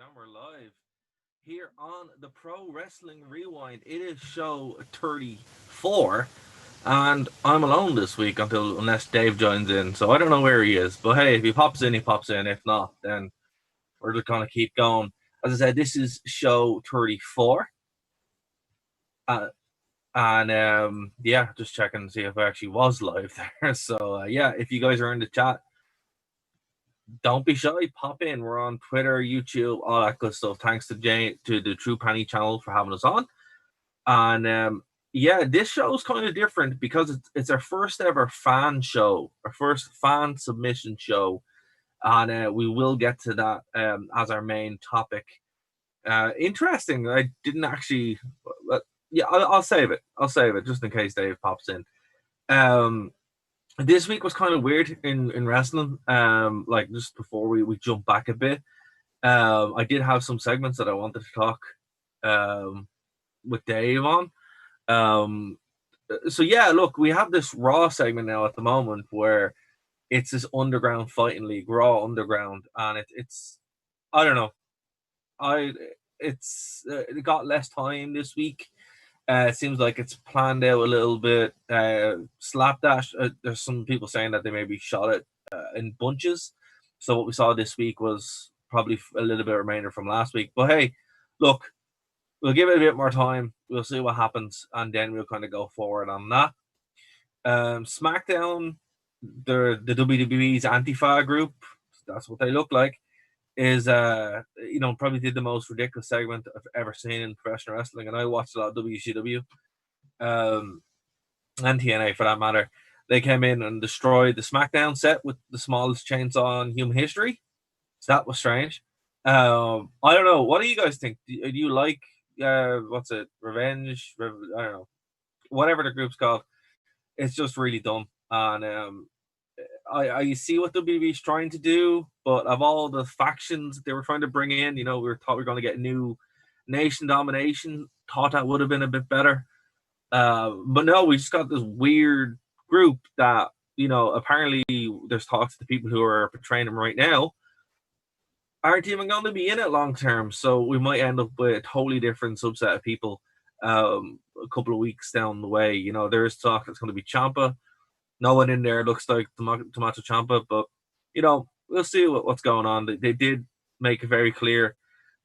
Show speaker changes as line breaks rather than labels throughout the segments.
and we're live here on the Pro Wrestling Rewind. It is show 34, and I'm alone this week unless Dave joins in. So I don't know where he is, but hey, if he pops in, he pops in. If not, then we're just gonna keep going. As I said, this is show 34, uh, and yeah, just checking to see if I actually was live there. So yeah, if you guys are in the chat, don't be shy, pop in. We're on Twitter, YouTube, all that good stuff. Thanks to Jane, to the True Penny channel for having us on. And yeah, this show is kind of different because it's our first ever fan show, our first fan submission show, and we will get to that as our main topic. Interesting. I didn't actually. Yeah, I'll save it. I'll save it just in case Dave pops in. Um, this week was kind of weird in wrestling. Like just before we jump back a bit, I did have some segments that I wanted to talk um with Dave on. Um, so yeah, look, we have this Raw segment now at the moment where it's this underground fighting league, Raw Underground, and it's I don't know, I it got less time this week. It seems like it's planned out a little bit. Slapdash, there's some people saying that they maybe shot it in bunches. So what we saw this week was probably a little bit remainder from last week. But hey, look, we'll give it a bit more time. We'll see what happens, and then we'll kind of go forward on that. SmackDown, the WWE's Antifa group, that's what they look like, is probably did the most ridiculous segment I've ever seen in professional wrestling, and I watched a lot of WCW, um, and TNA for that matter. They came in and destroyed the SmackDown set with the smallest chainsaw in human history. So that was strange. I don't know. What do you guys think? Do you like what's it? Revenge? I don't know. Whatever the group's called. It's just really dumb, and I see what WWE's trying to do, but of all the factions they were trying to bring in, we were thought we were going to get new nation domination. Thought that would have been a bit better, but no, we just got this weird group that apparently there's talks to people who are portraying them right now aren't even going to be in it long term. So we might end up with a totally different subset of people a couple of weeks down the way. There is talk it's going to be Ciampa. No one in there looks like Tommaso Ciampa, but we'll see what's going on. They did make it very clear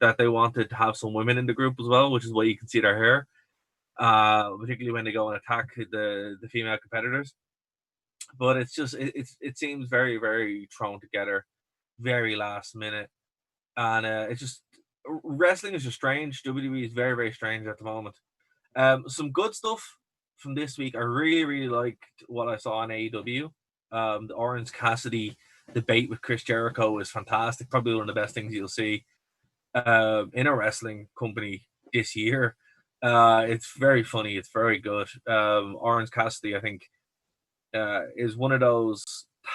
that they wanted to have some women in the group as well, which is why you can see their hair, particularly when they go and attack the female competitors. But it's just it seems very very thrown together, very last minute, and it's just wrestling is just strange. WWE is very very strange at the moment. Some good stuff from this week. I really, really liked what I saw on AEW. The Orange Cassidy debate with Chris Jericho is fantastic. Probably one of the best things you'll see in a wrestling company this year. It's very funny. It's very good. Orange Cassidy, I think, is one of those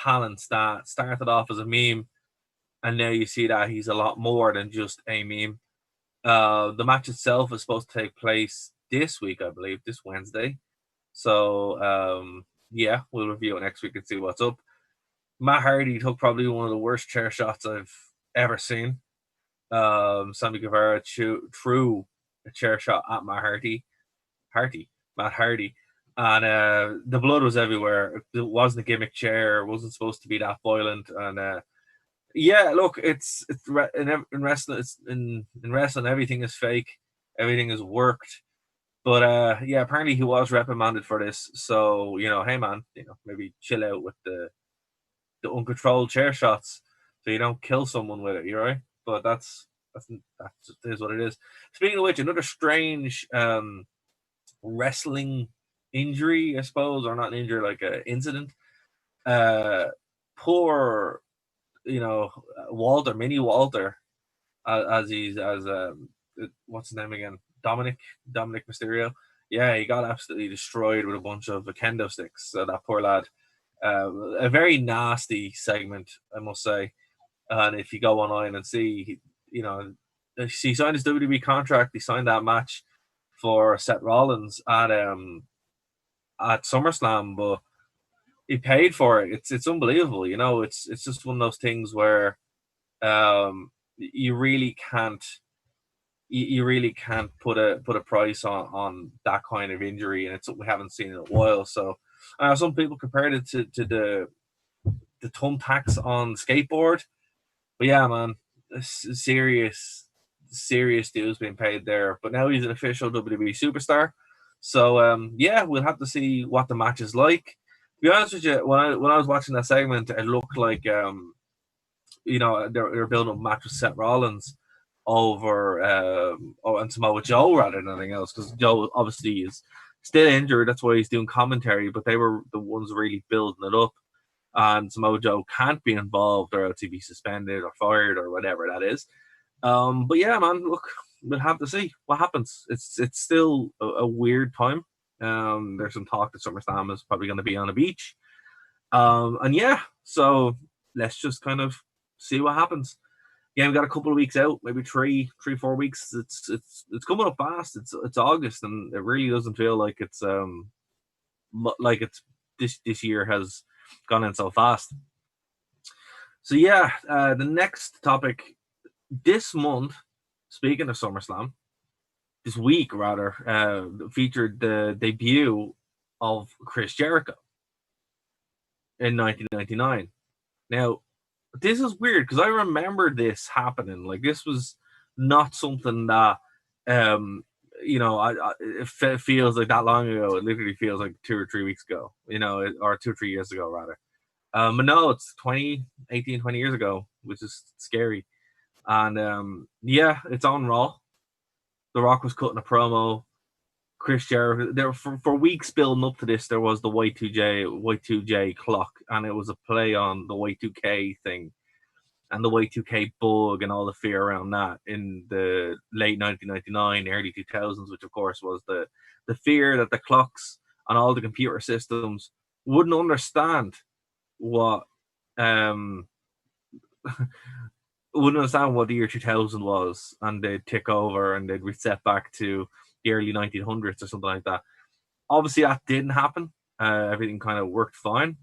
talents that started off as a meme, and now you see that he's a lot more than just a meme. The match itself is supposed to take place this week, I believe, this Wednesday. So yeah, we'll review it next week and see what's up. Matt Hardy took probably one of the worst chair shots I've ever seen. Sammy Guevara threw a chair shot at Matt Hardy, and the blood was everywhere. It wasn't a gimmick chair. It wasn't supposed to be that violent, and yeah, look, it's in wrestling. It's in wrestling, everything is fake, everything is worked. But yeah, apparently he was reprimanded for this. So hey man, maybe chill out with the uncontrolled chair shots, so you don't kill someone with it. You're right, but that's is what it is. Speaking of which, another strange wrestling injury, I suppose, or not an injury, like an incident. Uh, poor, Walter, mini Walter, as he's as what's his name again? Dominic Mysterio. Yeah, he got absolutely destroyed with a bunch of kendo sticks. So that poor lad. A very nasty segment, I must say. And if you go online and see, he signed his WWE contract. He signed that match for Seth Rollins at SummerSlam, but he paid for it. It's unbelievable. It's just one of those things where you really can't. You really can't put a price on that kind of injury, and it's something we haven't seen in a while. So, some people compared it to the thumbtacks on skateboard, but yeah, man, serious deals being paid there. But now he's an official WWE superstar. So yeah, we'll have to see what the match is like. To be honest with you, when I was watching that segment, it looked like they're building up a match with Seth Rollins over and Samoa Joe rather than anything else, because Joe obviously is still injured. That's why he's doing commentary. But they were the ones really building it up, and Samoa Joe can't be involved or else he'd be suspended or fired or whatever that is. But yeah, man, look, we'll have to see what happens. It's still a weird time. There's some talk that SummerSlam is probably going to be on a beach. And yeah, so let's just kind of see what happens. Yeah, we got a couple of weeks out, maybe 4 weeks. It's coming up fast. It's August, and it really doesn't feel like it's this year has gone in so fast. So yeah, the next topic this month, speaking of SummerSlam, this week rather, featured the debut of Chris Jericho in 1999. Now, this is weird because I remember this happening. Like, this was not something that, it feels like that long ago. It literally feels like 2 or 3 weeks ago, or 2 or 3 years ago, rather. But no, it's 20 years ago, which is scary. And yeah, it's on Raw. The Rock was cutting a promo. Chris Jericho, there for weeks building up to this, there was the Y2J clock, and it was a play on the Y2K thing and the Y2K bug and all the fear around that in the late 1999, early 2000s, which of course was the fear that the clocks on all the computer systems wouldn't understand what wouldn't understand what the year 2000 was, and they'd tick over and they'd reset back to the early 1900s or something like that. Obviously, that didn't happen. Everything kind of worked fine.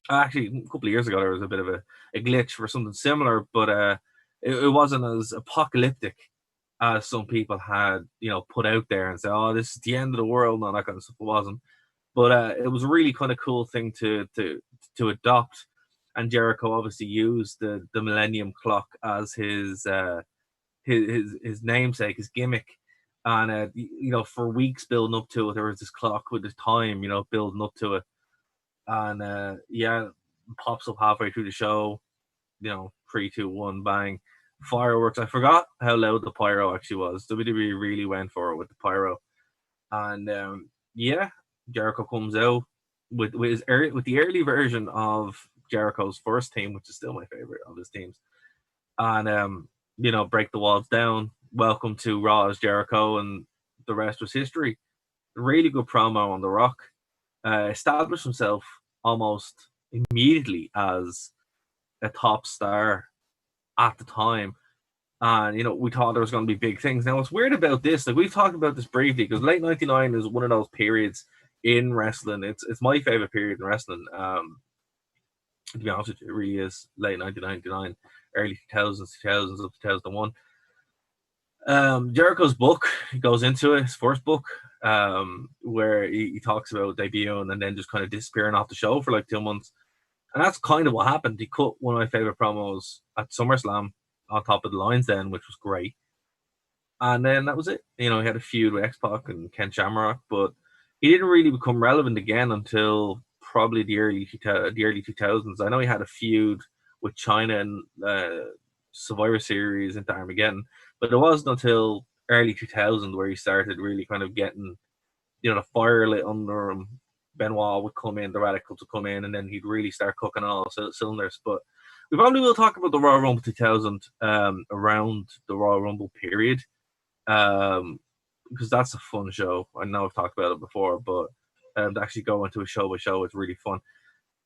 Actually, a couple of years ago, there was a bit of a glitch for something similar, but it wasn't as apocalyptic as some people had, put out there and say, "Oh, this is the end of the world," and all that kind of stuff. It wasn't, but it was a really kind of cool thing to adopt. And Jericho obviously used the Millennium Clock as his namesake, his gimmick. And for weeks building up to it, there was this clock with this time, building up to it. And yeah, pops up halfway through the show, 3, 2, 1, bang, fireworks. I forgot how loud the pyro actually was. WWE really went for it with the pyro. And yeah, Jericho comes out with the early version of Jericho's first team, which is still my favorite of his teams. And break the walls down. Welcome to Raw as Jericho, and the rest was history. Really good promo on The Rock. Established himself almost immediately as a top star at the time. And we thought there was going to be big things. Now, what's weird about this, like, we've talked about this briefly, because late 99 is one of those periods in wrestling. It's my favorite period in wrestling. To be honest with you, it really is. Late 1999, early 2000s up to 2001. Jericho's book, he goes into it, his first book, where he talks about debuting and then just kind of disappearing off the show for like 2 months. And that's kind of what happened. He cut one of my favorite promos at SummerSlam on top of the lines then, which was great. And then that was it. He had a feud with X-Pac and Ken Shamrock, but he didn't really become relevant again until probably the early 2000s. I know he had a feud with China and Survivor Series into Armageddon, but it wasn't until early 2000 where he started really kind of getting, the fire lit under him. Benoit would come in, the Radicals would come in, and then he'd really start cooking on all cylinders. But we probably will talk about the Royal Rumble 2000 around the Royal Rumble period, because that's a fun show. I know I've talked about it before, but to actually go into a show by show, it's really fun.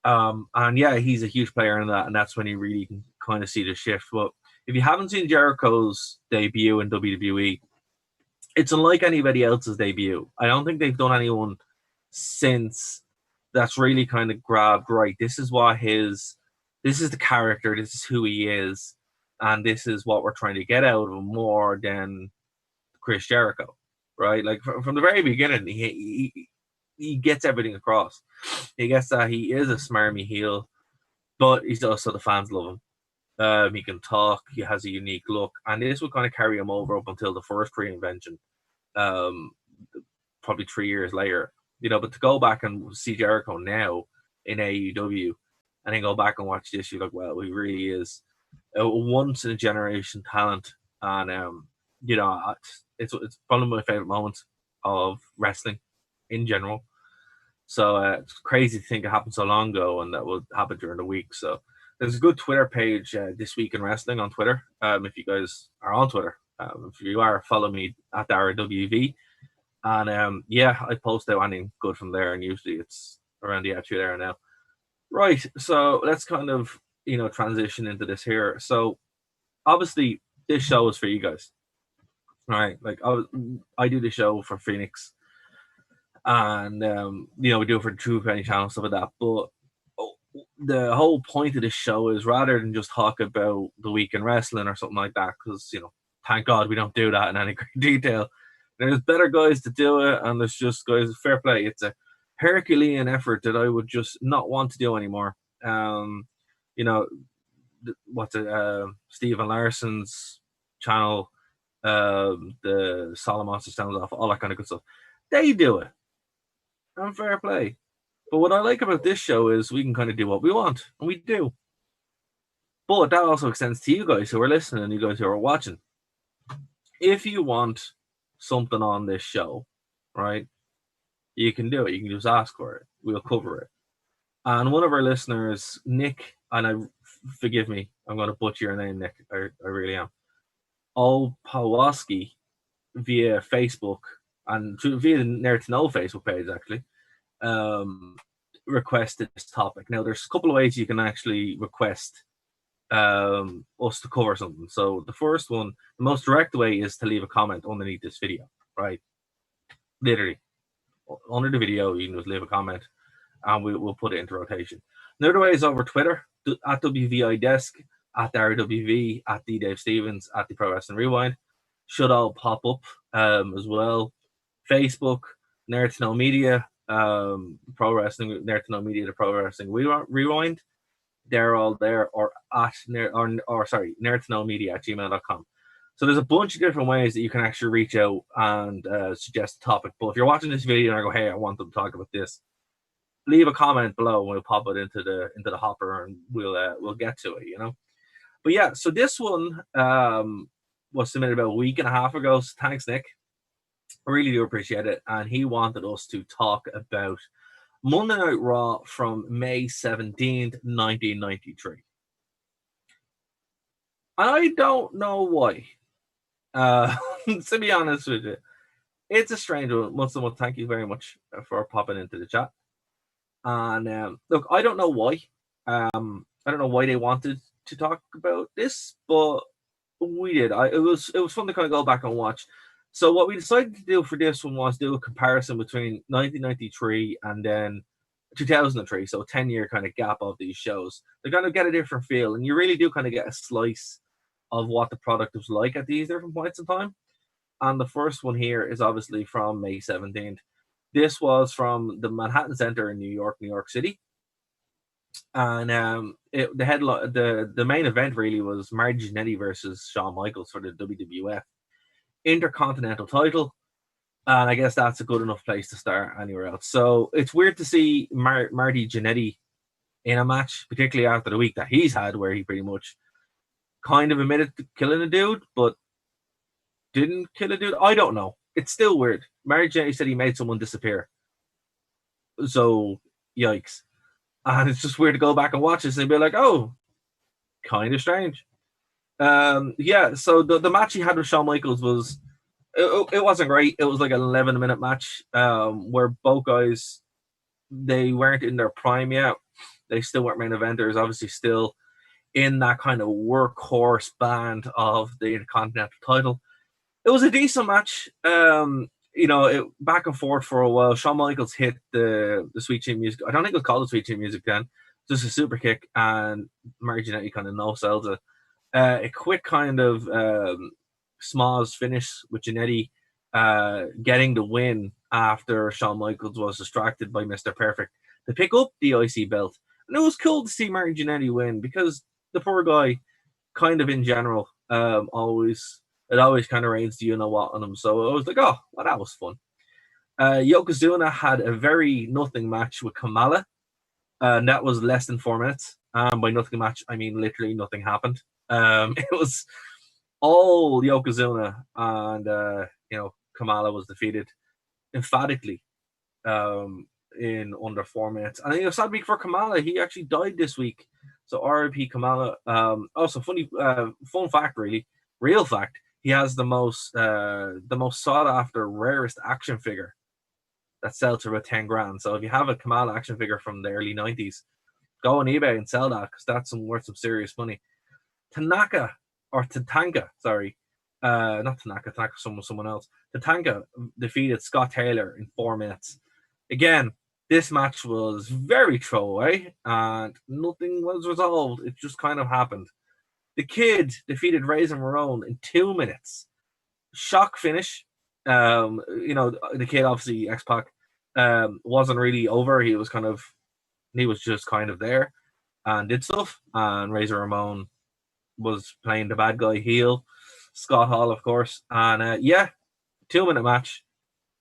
And yeah, he's a huge player in that, and that's when you really can kind of see the shift. But if you haven't seen Jericho's debut in WWE, it's unlike anybody else's debut. I don't think they've done anyone since that's really kind of grabbed, right, this is the character, this is who he is. and this is what we're trying to get out of him more than Chris Jericho, right? Like from the very beginning, he gets everything across. He gets that he is a smarmy heel, but he's also the fans love him. He can talk. He has a unique look, and this will kind of carry him over up until the first reinvention, probably 3 years later. But to go back and see Jericho now in AEW, and then go back and watch this, you're like, well, he really is a once in a generation talent, and it's one of my favorite moments of wrestling in general. So it's crazy to think it happened so long ago, and that will happen during the week. So there's a good Twitter page, This Week in Wrestling on Twitter. If you guys are on Twitter, if you are, follow me at RWV. And I post out anything good from there, and usually it's around the attitude era now. Right, so let's kind of transition into this here. So obviously this show is for you guys, right? Like I do the show for Phoenix, and we do it for the True Penny channel, stuff like that. But the whole point of this show is, rather than just talk about the week in wrestling or something like that, because thank God we don't do that in any great detail. There's better guys to do it, and there's just guys, fair play. It's a Herculean effort that I would just not want to do anymore. Stephen Larson's channel, the Solid Monster Stands Off, all that kind of good stuff. They do it, and fair play. But what I like about this show is we can kind of do what we want, and we do. But that also extends to you guys who are listening, and you guys who are watching. If you want something on this show, right, you can do it. You can just ask for it. We'll cover it. And one of our listeners, Nick, and forgive me, I'm going to butcher your name, Nick. I really am. Pawaski, via Facebook and via the Nerd to Know Facebook page, actually, requested this topic. Now, there's a couple of ways you can actually request us to cover something. So the first one, the most direct way, is to leave a comment underneath this video, right? Literally, under the video, you can just leave a comment, and we'll put it into rotation. Another way is over Twitter, at WVI Desk, at RWV, at D Dave Stevens, at the Pro Wrestling Rewind. Should all pop up as well. Facebook, Nerd to Know Media, Pro Wrestling, Nerd to Know Media, the Pro Wrestling Rewind. They're all there, or at nerdtoknowmedia@gmail.com. So there's a bunch of different ways that you can actually reach out and suggest a topic. But if you're watching this video and I go, hey, I want them to talk about this, leave a comment below and we'll pop it into the hopper, and we'll get to it, But yeah, so this one was submitted about a week and a half ago. So thanks, Nick. I really do appreciate it. And he wanted us to talk about Monday Night Raw from May 17th, 1993. And I don't know why. To be honest with you, it's a strange one. Once again, thank you very much for popping into the chat. And look, I don't know why. I don't know why they wanted to talk about this, but we did. It was fun to kind of go back and watch. So what we decided to do for this one was do a comparison between 1993 and then 2003, so a 10-year kind of gap of these shows. They kind of get a different feel, and you really do kind of get a slice of what the product was like at these different points in time. And the first one here is obviously from May 17th. This was from the Manhattan Center in New York City. And the main event really was Marty Jannetty versus Shawn Michaels for the WWF Intercontinental title. And I guess that's a good enough place to start anywhere else. So it's weird to see Marty Jannetty in a match, particularly after the week that he's had, where he pretty much kind of admitted to killing a dude, but didn't kill a dude. I don't know. It's still weird. Marty Jannetty said he made someone disappear. So, yikes. And it's just weird to go back and watch this and be like, oh, kind of strange. So the match he had with Shawn Michaels was, it wasn't great. It was like an 11-minute match where both guys, they weren't in their prime yet. They still weren't main eventers, obviously still in that kind of workhorse band of the Intercontinental title. It was a decent match. It back and forth for a while. Shawn Michaels hit the Sweet Chin Music. I don't think it was called the Sweet Chin Music then. Just a super kick, and Marty Jannetty kind of no-sells it. A quick kind of Smalls finish with Jannetty getting the win after Shawn Michaels was distracted by Mr. Perfect to pick up the IC belt. And it was cool to see Marty Jannetty win because the poor guy, kind of in general, always kind of rains the you-know-what on him. So I was like, oh, well, that was fun. Yokozuna had a very nothing match with Kamala, and that was less than 4 minutes. By nothing match, I mean literally nothing happened. It was all Yokozuna, and Kamala was defeated emphatically in under 4 minutes. And a sad week for Kamala. He actually died this week. So RIP Kamala. Also funny fun fact, really, real fact. He has the most sought after, rarest action figure that sells for about 10 grand. So if you have a Kamala action figure from the early 90s, go on eBay and sell that because that's worth some serious money. Tatanka, sorry. Not Tanaka, someone else. Tatanka defeated Scott Taylor in 4 minutes. Again, this match was very throwaway and nothing was resolved. It just kind of happened. The Kid defeated Razor Ramon in 2 minutes. Shock finish. The Kid, obviously X-Pac, wasn't really over. He was just kind of there and did stuff. And Razor Ramon was playing the bad guy heel. Scott Hall, of course. And 2-minute match.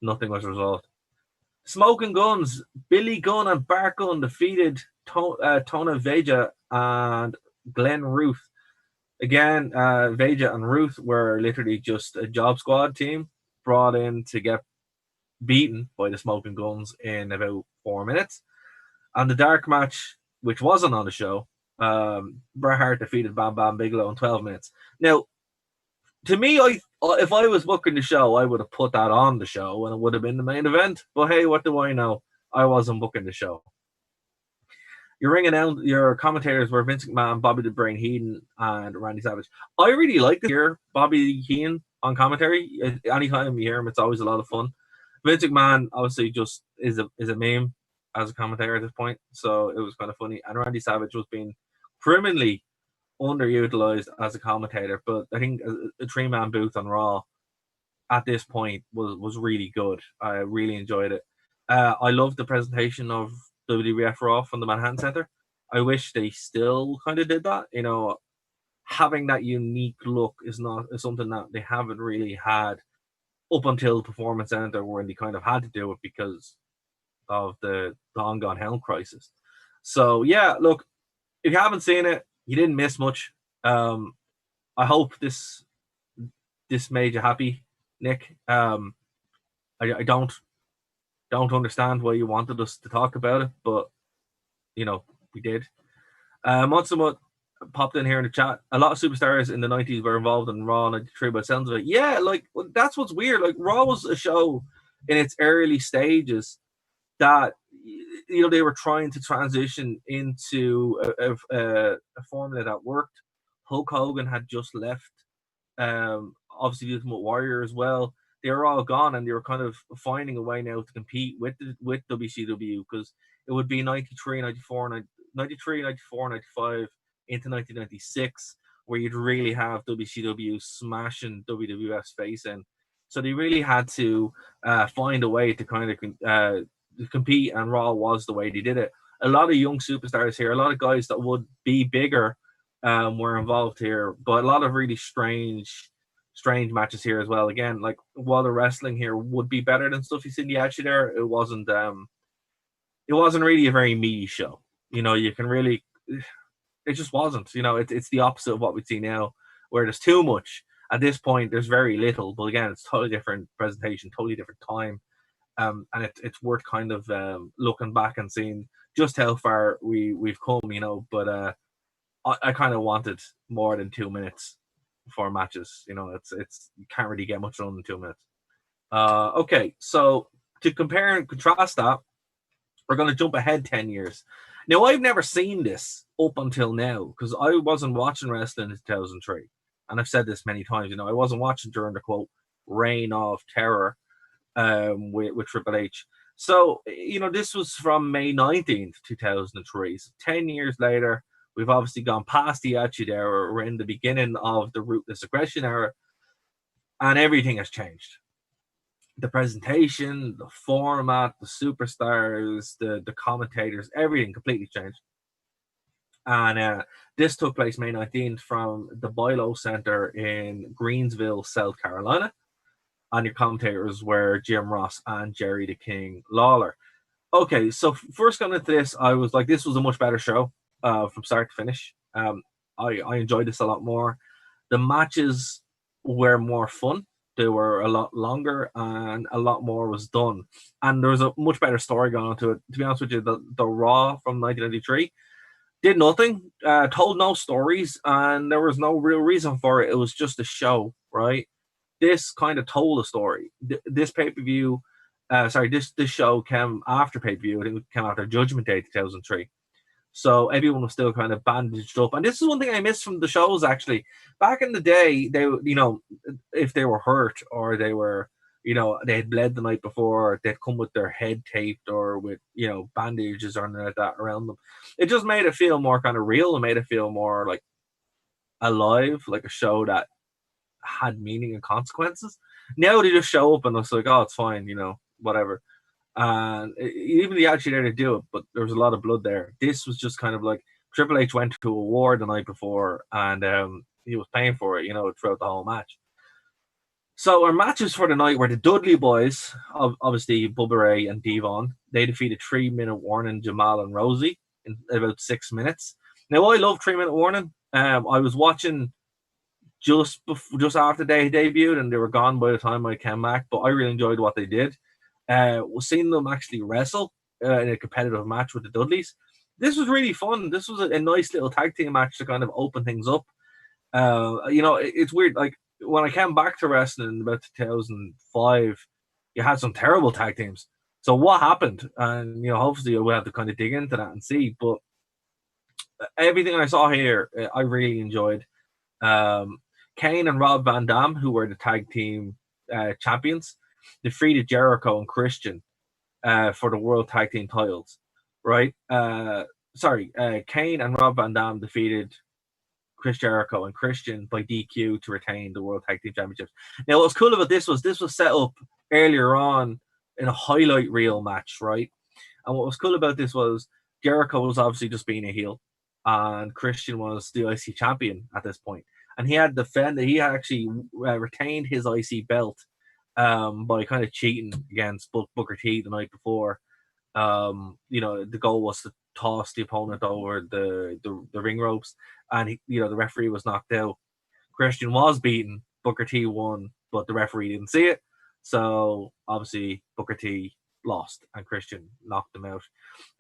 Nothing was resolved. Smoking Guns, Billy Gunn and Bart Gunn defeated Tona Veja and Glenn Ruth. Again, Veja and Ruth were literally just a job squad team brought in to get beaten by the Smoking Guns in about 4 minutes. And the dark match, which wasn't on the show, Bret Hart defeated Bam Bam Bigelow in 12 minutes. Now, to me, if I was booking the show, I would have put that on the show and it would have been the main event. But hey, what do I know? I wasn't booking the show. Your commentators were Vince McMahon, Bobby the Brain Heenan, and Randy Savage. I really like to hear Bobby Heenan on commentary. Anytime you hear him, it's always a lot of fun. Vince McMahon obviously just is a meme as a commentator at this point, so it was kind of funny. And Randy Savage was being criminally underutilized as a commentator, but I think a 3-man booth on Raw at this point was really good. I really enjoyed it. I loved the presentation of WWF Raw from the Manhattan Center. I wish they still kind of did that. Having that unique look is something that they haven't really had up until the Performance Center, when they kind of had to do it because of the ongoing health crisis. So yeah, look, if you haven't seen it, you didn't miss much. I hope this made you happy, Nick. I don't understand why you wanted us to talk about it, but we did. Montsamut popped in here in the chat. A lot of superstars in the 90s were involved in Raw 93, but it sounds like, yeah, that's what's weird. Like, Raw was a show in its early stages that they were trying to transition into a formula that worked. Hulk Hogan had just left. Obviously, the Ultimate Warrior as well. They were all gone, and they were kind of finding a way now to compete with WCW, because it would be 93, 94, 93, 94, 95 into 1996, where you'd really have WCW smashing WWF's face in. So they really had to find a way to kind of compete, and Raw was the way they did it. A lot of young superstars here, a lot of guys that would be bigger were involved here, but a lot of really strange matches here as well. Again, like, while the wrestling here would be better than stuff you see in the Attitude Era, it wasn't really a very meaty show. You can really, it just wasn't. It's the opposite of what we see now, where there's too much. At this point, there's very little, but again, it's totally different presentation, totally different time. And it's worth kind of looking back and seeing just how far we've come, but I kind of wanted more than 2 minutes for matches. It's you can't really get much done in 2 minutes. Okay, so to compare and contrast that, we're going to jump ahead 10 years. Now, I've never seen this up until now, because I wasn't watching wrestling in 2003. And I've said this many times, I wasn't watching during the, quote, reign of terror with Triple H. So, this was from May 19th, 2003. So 10 years later, We've obviously gone past the Attitude Era. We're in the beginning of the Ruthless Aggression Era, and everything has changed. The presentation, the format, the superstars, the commentators, everything completely changed. And this took place May 19th from the Bilo Center in Greensville, South Carolina. And your commentators were Jim Ross and Jerry the King Lawler. Okay, so first going into this, I was like, this was a much better show from start to finish. I enjoyed this a lot more. The matches were more fun. They were a lot longer, and a lot more was done. And there was a much better story going on to it. To be honest with you, the Raw from 1993 did nothing, told no stories, and there was no real reason for it. It was just a show, right? This kind of told a story. This pay-per-view, this show came after pay-per-view. I think it came after Judgment Day 2003. So everyone was still kind of bandaged up. And this is one thing I missed from the shows, actually. Back in the day, they, if they were hurt or they were, they had bled the night before, they'd come with their head taped or with, bandages or anything like that around them. It just made it feel more kind of real. It made it feel more like alive, like a show that had meaning and consequences. Now they just show up and it's like, oh, it's fine, whatever. And even the Attitude Era to do it, but there was a lot of blood there. This was just kind of like Triple H went to a war the night before, and he was paying for it, throughout the whole match. So our matches for the night were the Dudley Boys, obviously Bubba Ray and Devon. They defeated 3 Minute Warning, Jamal and Rosie in about 6 minutes. Now I love 3 Minute Warning. I was watching just after they debuted, and they were gone by the time I came back. But I really enjoyed what they did. Seeing them actually wrestle in a competitive match with the Dudleys, this was really fun. This was a nice little tag team match to kind of open things up. It's weird. Like when I came back to wrestling in about 2005, you had some terrible tag teams. So what happened? And hopefully we'll have to kind of dig into that and see. But everything I saw here, I really enjoyed. Kane and Rob Van Dam, who were the tag team champions, defeated Jericho and Christian for the World Tag Team titles, right? Kane and Rob Van Dam defeated Chris Jericho and Christian by DQ to retain the World Tag Team Championships. Now, what was cool about this was set up earlier on in a highlight reel match, right? And what was cool about this was Jericho was obviously just being a heel, and Christian was the IC champion at this point. And he had actually retained his IC belt by kind of cheating against Booker T the night before. The goal was to toss the opponent over the ring ropes, and the referee was knocked out. Christian was beaten, Booker T won, but the referee didn't see it. So obviously Booker T lost and Christian knocked him out.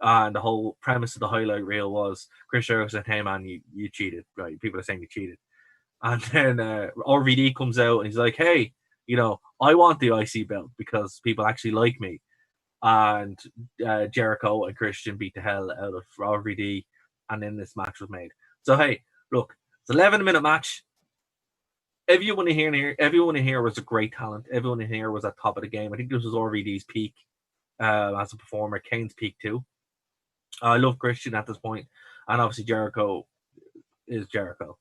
And the whole premise of the highlight reel was Chris Jericho said, "Hey man, you cheated, right? People are saying you cheated." And then RVD comes out and he's like, "Hey, I want the IC belt because people actually like me." And Jericho and Christian beat the hell out of RVD, and then this match was made. So hey, look, it's 11-minute match. Everyone in here was a great talent. Everyone in here was at top of the game. I think this was RVD's peak as a performer. Kane's peak too. I love Christian at this point, and obviously Jericho is Jericho.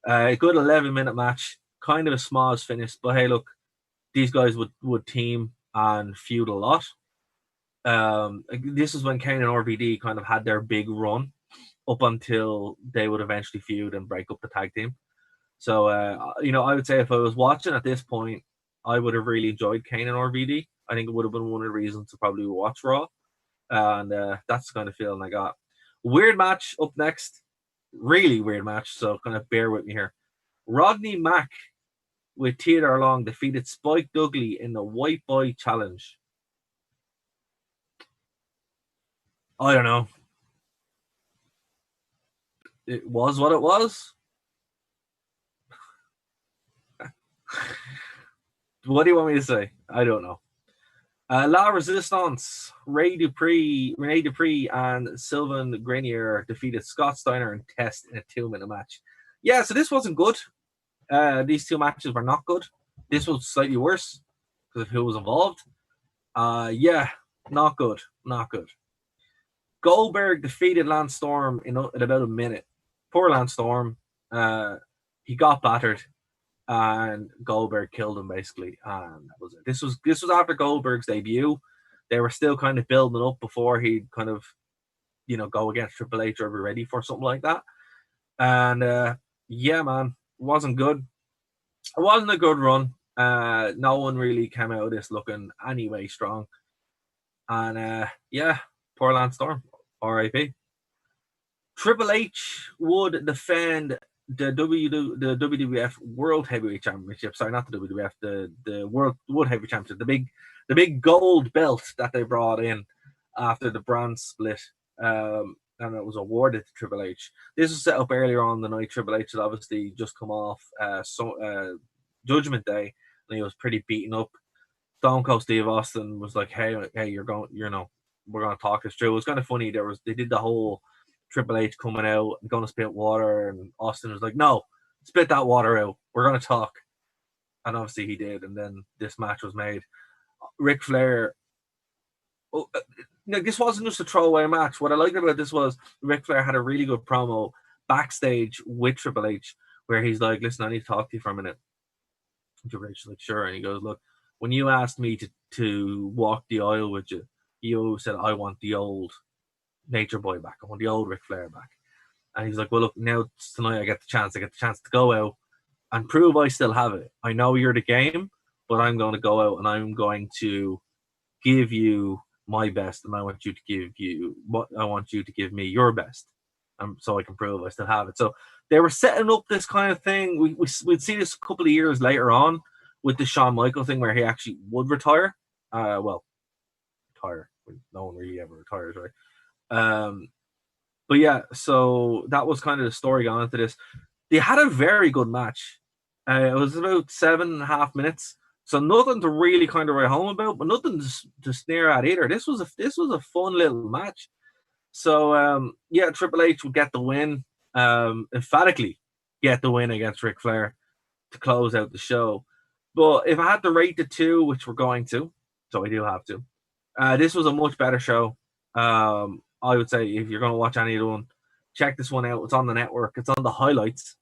A good 11-minute match, kind of a small finish, but hey, look, these guys would team and feud a lot. This is when Kane and RVD kind of had their big run up until they would eventually feud and break up the tag team. So, I would say if I was watching at this point, I would have really enjoyed Kane and RVD. I think it would have been one of the reasons to probably watch Raw. And that's the kind of feeling I got. Weird match up next. Really weird match, so kind of bear with me here. Rodney Mack with Theodore Long defeated Spike Dudley in the White Boy Challenge. I don't know. It was what it was. What do you want me to say? I don't know. La Resistance, Rene Dupree, and Sylvain Grenier defeated Scott Steiner and Test in a 2-minute match. Yeah, so this wasn't good. These two matches were not good. This was slightly worse because of who was involved. Yeah, not good. Not good. Goldberg defeated Lance Storm in about a minute. poor Lance Storm. He got battered, and Goldberg killed him basically, and that was it. This was after Goldberg's debut. They were still kind of building up before he'd kind of, go against Triple H or be ready for something like that. And yeah, man, it wasn't good. It wasn't a good run. No one really came out of this looking anyway strong. And yeah, poor Lance Storm, R.I.P. Triple H would defend the WWF World Heavyweight Championship. Sorry, not the WWF, the World Heavyweight Championship, the big gold belt that they brought in after the brand split. And it was awarded to Triple H. This was set up earlier on the night. Triple H had obviously just come off Judgment Day, and he was pretty beaten up. Stone Cold Steve Austin was like, "Hey, we're going to talk this through." It was kind of funny. They did the whole Triple H coming out and going to spit water, and Austin was like, "No, spit that water out. We're going to talk." And obviously he did, and then this match was made. Ric Flair. This wasn't just a throwaway match. What I liked about this was Ric Flair had a really good promo backstage with Triple H, where he's like, "Listen, I need to talk to you for a minute." Triple H is like, "Sure," and he goes, "Look, when you asked me to walk the aisle with you, you said I want the old Nature Boy back. I want the old Ric Flair back." And he's like, "Well, look, now tonight I get the chance. I get the chance to go out and prove I still have it. I know you're the game, but I'm going to go out and I'm going to give you my best, and I want you to give me your best, so I can prove I still have it." So they were setting up this kind of thing. We'd see this a couple of years later on with the Shawn Michaels thing, where he actually would retire. Retire. No one really ever retires, right? But yeah, so that was kind of the story going into this. They had a very good match. It was about 7.5 minutes. So nothing to really kind of write home about, but nothing to sneer at either. This was a fun little match. So yeah, Triple H would get the win, emphatically get the win against Ric Flair to close out the show. But if I had to rate the two, which we're going to, so I do have to, this was a much better show. I would say if you're going to watch any of the one, check this one out. It's on the network. It's on the highlights.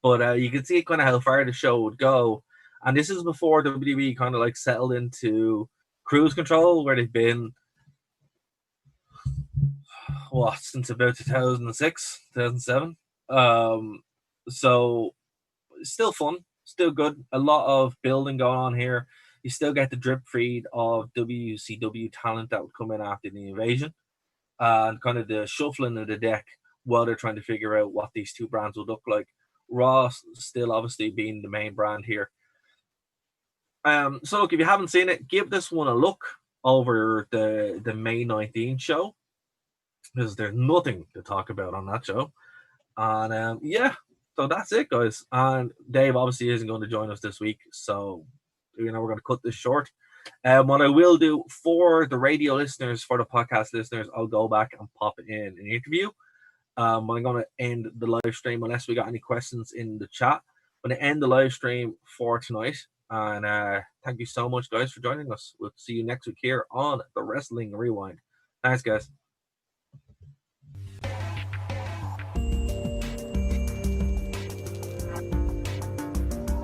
But you can see kind of how far the show would go. And this is before WWE kind of like settled into cruise control, where they've been, since about 2006, 2007. So still fun, still good. A lot of building going on here. You still get the drip feed of WCW talent that would come in after the invasion, and kind of the shuffling of the deck while they're trying to figure out what these two brands would look like. Raw still obviously being the main brand here. So look, if you haven't seen it, give this one a look over the May 19th show, because there's nothing to talk about on that show. And yeah, so that's it, guys. And Dave obviously isn't going to join us this week, so we're going to cut this short. What I will do for the radio listeners, for the podcast listeners, I'll go back and pop in an interview. I'm going to end the live stream unless we got any questions in the chat. I'm going to end the live stream for tonight. And thank you so much, guys, for joining us. We'll see you next week here on the Wrestling Rewind. Thanks, guys.